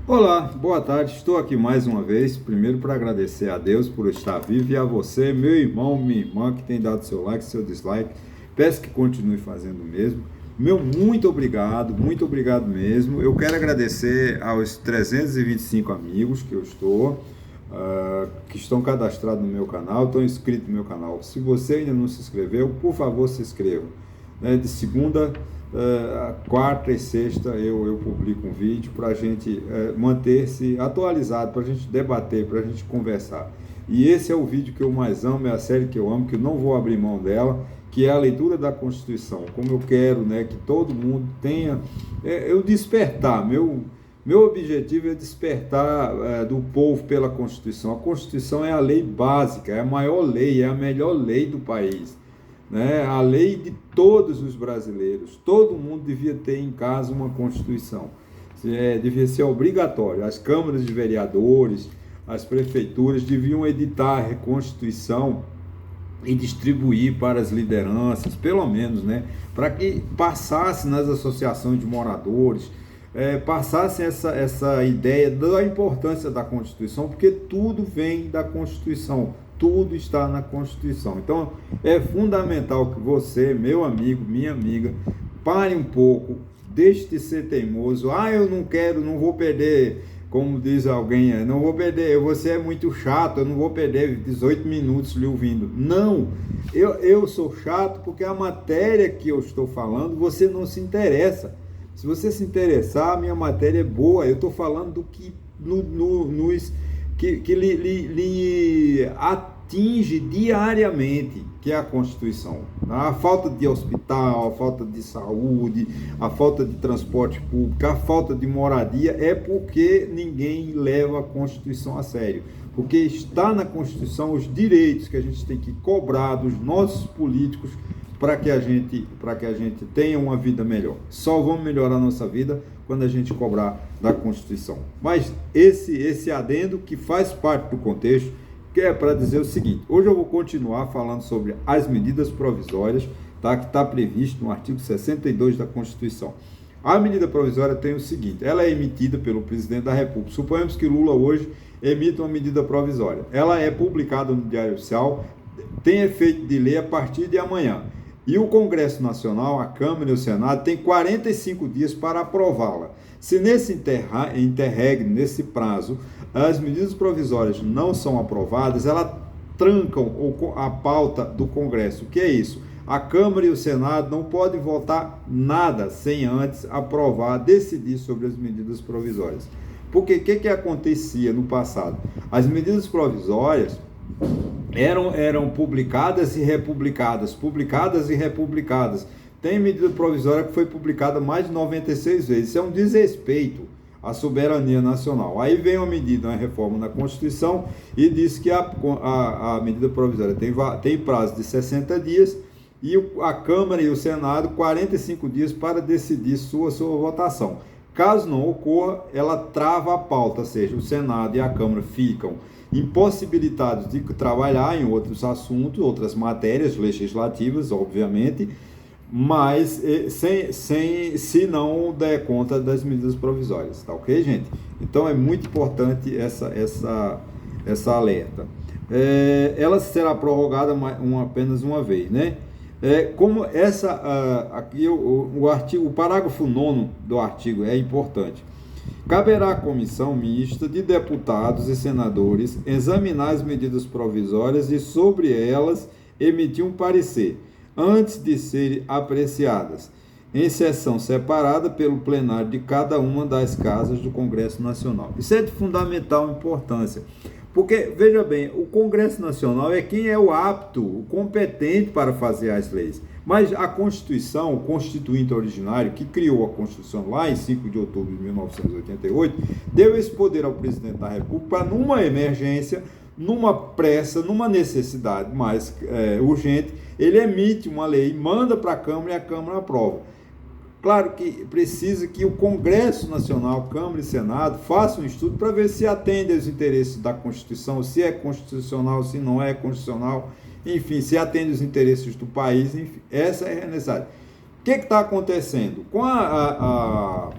Olá, boa tarde. Estou aqui mais uma vez. Primeiro para agradecer a Deus por estar vivo e a você, meu irmão, minha irmã, que tem dado seu like, seu dislike. Peço que continue fazendo o mesmo. Meu muito obrigado mesmo. Eu quero agradecer aos 325 amigos que eu estou, que estão cadastrados no meu canal, estão inscritos no meu canal. Se você ainda não se inscreveu, por favor, se inscreva. De segunda, quarta e sexta eu publico um vídeo para a gente manter-se atualizado, para a gente debater, para a gente conversar. E esse é o vídeo que eu mais amo, é a série que eu amo, que eu não vou abrir mão dela, que é a leitura da Constituição. Como eu quero, que todo mundo tenha, eu despertar, meu objetivo é despertar do povo pela Constituição. A Constituição é a lei básica, é a maior lei, é a melhor lei do país. A lei de todos os brasileiros. Todo mundo devia ter em casa uma Constituição. Devia ser obrigatório. As câmaras de vereadores, as prefeituras deviam editar a Constituição e distribuir para as lideranças, pelo menos, para que passasse nas associações de moradores, passasse essa ideia da importância da Constituição, porque tudo vem da Constituição. Tudo está na Constituição. Então, é fundamental que você, meu amigo, minha amiga, pare um pouco, deixe de ser teimoso. Eu não quero, não vou perder, como diz alguém, não vou perder, você é muito chato, eu não vou perder 18 minutos lhe ouvindo. Não, eu sou chato porque a matéria que eu estou falando, você não se interessa. Se você se interessar, a minha matéria é boa, eu estou falando do que que lhe atinge diariamente, que é a Constituição. A falta de hospital, a falta de saúde, a falta de transporte público, a falta de moradia, é porque ninguém leva a Constituição a sério. Porque está na Constituição os direitos que a gente tem que cobrar dos nossos políticos para que a gente tenha uma vida melhor. Só vamos melhorar a nossa vida quando a gente cobrar da Constituição. Mas esse adendo que faz parte do contexto, que é para dizer o seguinte: hoje eu vou continuar falando sobre as medidas provisórias, que está previsto no artigo 62 da Constituição. A medida provisória tem o seguinte: ela é emitida pelo presidente da República. Suponhamos que Lula hoje emita uma medida provisória. Ela é publicada no Diário Oficial, tem efeito de lei a partir de amanhã. E o Congresso Nacional, a Câmara e o Senado, tem 45 dias para aprová-la. Se nesse interregno, nesse prazo, as medidas provisórias não são aprovadas, elas trancam a pauta do Congresso. O que é isso? A Câmara e o Senado não podem votar nada sem antes aprovar, decidir sobre as medidas provisórias. Porque o que acontecia no passado? As medidas provisórias eram publicadas e republicadas, publicadas e republicadas. Tem medida provisória que foi publicada mais de 96 vezes. Isso é um desrespeito à soberania nacional. Aí vem uma medida, uma reforma na Constituição, e diz que a medida provisória tem prazo de 60 dias e a Câmara e o Senado 45 dias para decidir sua votação. Caso não ocorra, ela trava a pauta, ou seja, o Senado e a Câmara ficam impossibilitados de trabalhar em outros assuntos, outras matérias legislativas, obviamente, mas se não der conta das medidas provisórias, tá ok, gente? Então é muito importante essa alerta. Ela será prorrogada apenas uma vez, como aqui o parágrafo 9º do artigo é importante. Caberá à comissão mista de deputados e senadores examinar as medidas provisórias e sobre elas emitir um parecer, antes de serem apreciadas, em sessão separada pelo plenário de cada uma das casas do Congresso Nacional. Isso é de fundamental importância, porque, veja bem, o Congresso Nacional é quem é o apto, o competente para fazer as leis. Mas a Constituição, o Constituinte originário, que criou a Constituição lá em 5 de outubro de 1988, deu esse poder ao presidente da República para, numa emergência, numa pressa, numa necessidade mais urgente, ele emite uma lei, manda para a Câmara e a Câmara aprova. Claro que precisa que o Congresso Nacional, Câmara e Senado, façam um estudo para ver se atende aos interesses da Constituição, se é constitucional, se não é constitucional, enfim, se atende aos interesses do país, enfim, essa é necessária. O que está acontecendo? Com a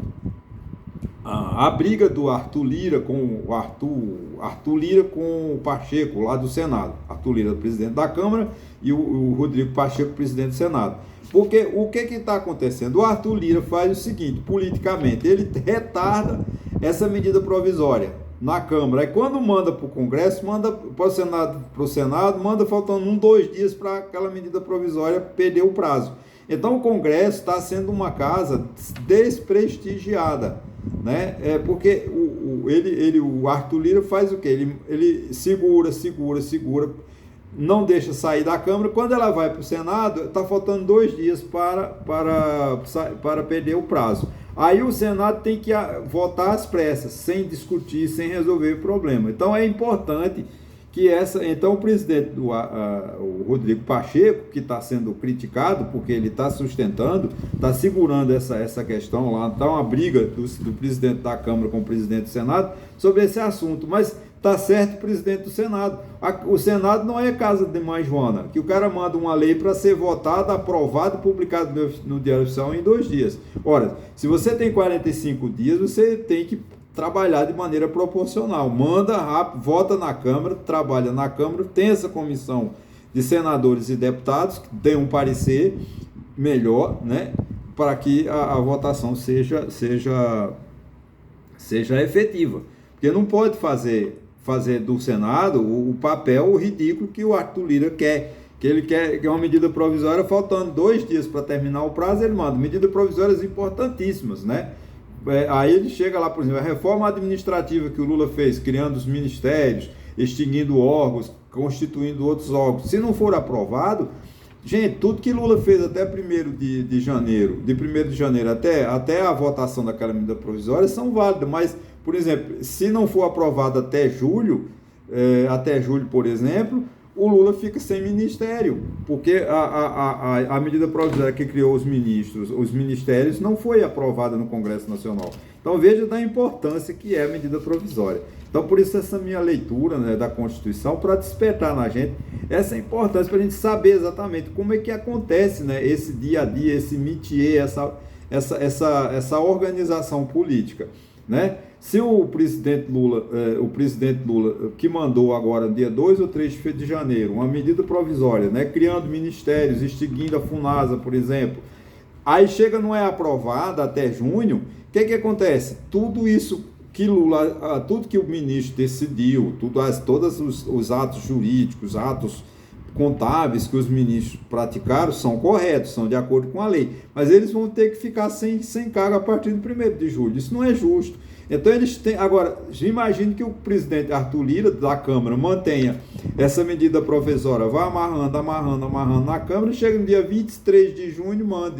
a briga do Arthur Lira com o Arthur Lira com o Pacheco lá do Senado. Arthur Lira, presidente da Câmara, e o Rodrigo Pacheco, presidente do Senado. Porque o que está acontecendo? O Arthur Lira faz o seguinte, politicamente, ele retarda essa medida provisória na Câmara. Aí quando manda para o Congresso, manda para o Senado, manda faltando 2 dias para aquela medida provisória perder o prazo. Então o Congresso está sendo uma casa desprestigiada, né? Porque o Arthur Lira faz o quê? Ele segura, não deixa sair da Câmara. Quando ela vai para o Senado, está faltando 2 dias para perder o prazo. Aí o Senado tem que votar às pressas, sem discutir, sem resolver o problema. Então é importante que então o presidente o Rodrigo Pacheco, que está sendo criticado porque ele está sustentando, está segurando essa questão lá, está uma briga do presidente da Câmara com o presidente do Senado sobre esse assunto, mas está certo o presidente do Senado. O Senado não é casa de mãe Joana, que o cara manda uma lei para ser votada, aprovada e publicada no Diário Oficial em 2 dias. Ora, se você tem 45 dias, você tem que trabalhar de maneira proporcional. Manda rápido, vota na Câmara, trabalha na Câmara, tem essa comissão de senadores e deputados que tem um parecer melhor, né, para que a votação seja efetiva. Porque não pode fazer do Senado o papel ridículo que o Arthur Lira quer, que ele quer uma medida provisória faltando 2 dias para terminar o prazo, ele manda medidas provisórias importantíssimas, né? Aí ele chega lá, por exemplo, a reforma administrativa que o Lula fez, criando os ministérios, extinguindo órgãos, constituindo outros órgãos. Se não for aprovado, gente, tudo que Lula fez até 1º de janeiro, até a votação daquela medida provisória são válidas, mas, por exemplo, se não for aprovado até julho, por exemplo, o Lula fica sem ministério, porque a medida provisória que criou os ministérios não foi aprovada no Congresso Nacional. Então veja da importância que é a medida provisória. Então por isso essa minha leitura, né, da Constituição, para despertar na gente essa importância, para a gente saber exatamente como é que acontece, né, esse dia a dia, esse métier, essa organização política, né? Se o presidente Lula, que mandou agora, dia 2 ou 3 de janeiro, uma medida provisória, né, criando ministérios, extinguindo a FUNASA, por exemplo, aí chega, não é aprovada até junho, o que acontece? Tudo isso que Lula, tudo que o ministro decidiu, todos os atos jurídicos, atos contábeis que os ministros praticaram são corretos, são de acordo com a lei, mas eles vão ter que ficar sem cargo a partir do 1º de julho. Isso não é justo. Então eles têm. Agora, imagine que o presidente Arthur Lira da Câmara mantenha essa medida provisória, vá amarrando na Câmara, chega no dia 23 de junho, manda,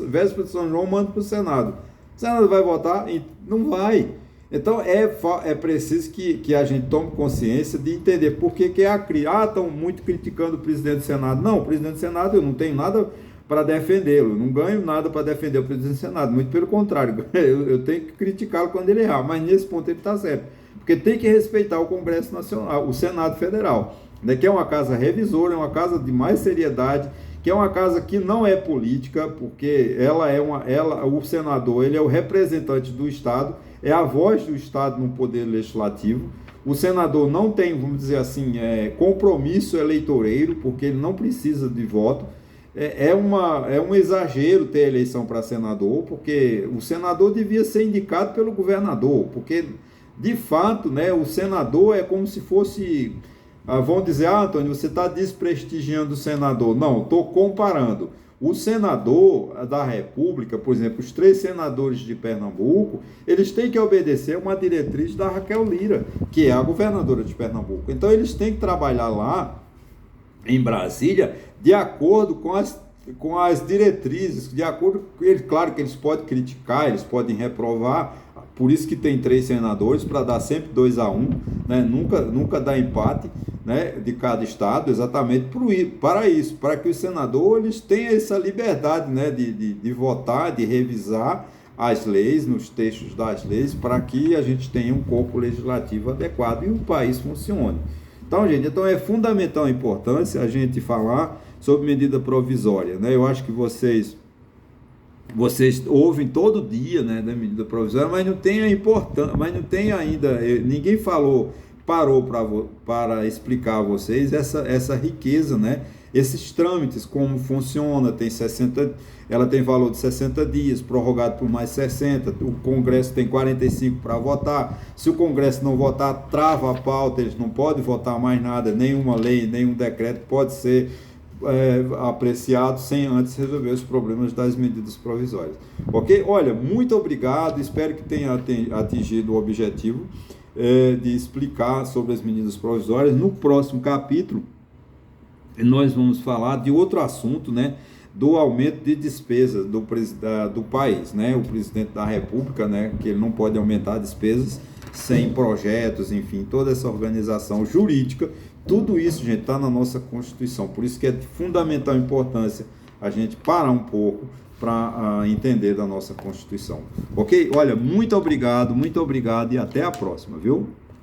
véspera de São João, manda para o Senado. O Senado vai votar? Não vai. Então é preciso que a gente tome consciência de entender por que estão muito criticando o presidente do Senado. Não, o presidente do Senado, eu não tenho nada para defendê-lo, não ganho nada para defender o presidente do Senado, muito pelo contrário, eu tenho que criticá-lo quando ele errar, mas nesse ponto ele está certo, porque tem que respeitar o Congresso Nacional, o Senado Federal, né, que é uma casa revisora, é uma casa de mais seriedade, que é uma casa que não é política, porque o senador, ele é o representante do Estado, é a voz do Estado no poder legislativo. O senador não tem, vamos dizer assim, compromisso eleitoreiro, porque ele não precisa de voto. É um exagero ter eleição para senador, porque o senador devia ser indicado pelo governador, porque, de fato, né, o senador é como se fosse... vão dizer, Antônio, você está desprestigiando o senador. Não, estou comparando. O senador da República, por exemplo, os 3 senadores de Pernambuco, eles têm que obedecer uma diretriz da Raquel Lira, que é a governadora de Pernambuco. Então, eles têm que trabalhar lá, em Brasília, de acordo com as diretrizes, de acordo com ele. Claro que eles podem criticar, eles podem reprovar, por isso que tem 3 senadores, para dar sempre 2-1, né? Nunca dá empate, né, de cada estado, exatamente para isso, para que os senadores tenham essa liberdade, né, de votar, de revisar as leis, nos textos das leis, para que a gente tenha um corpo legislativo adequado e o país funcione. Então, gente, é fundamental a importância a gente falar sobre medida provisória, né? Eu acho que vocês vocês ouvem todo dia, né, da medida provisória, mas não tem a importância, mas não tem ainda, ninguém parou para explicar a vocês essa riqueza, né, esses trâmites, como funciona, ela tem valor de 60 dias, prorrogado por mais 60, o Congresso tem 45 para votar, se o Congresso não votar, trava a pauta, eles não podem votar mais nada, nenhuma lei, nenhum decreto pode ser apreciado sem antes resolver os problemas das medidas provisórias. Ok? Olha, muito obrigado, espero que tenha atingido o objetivo de explicar sobre as medidas provisórias. No próximo capítulo, nós vamos falar de outro assunto, né? Do aumento de despesas do país, né? O presidente da República, né? Que ele não pode aumentar despesas sem projetos, enfim, toda essa organização jurídica. Tudo isso, gente, está na nossa Constituição. Por isso que é de fundamental importância a gente parar um pouco para entender da nossa Constituição. Ok? Olha, muito obrigado e até a próxima, viu?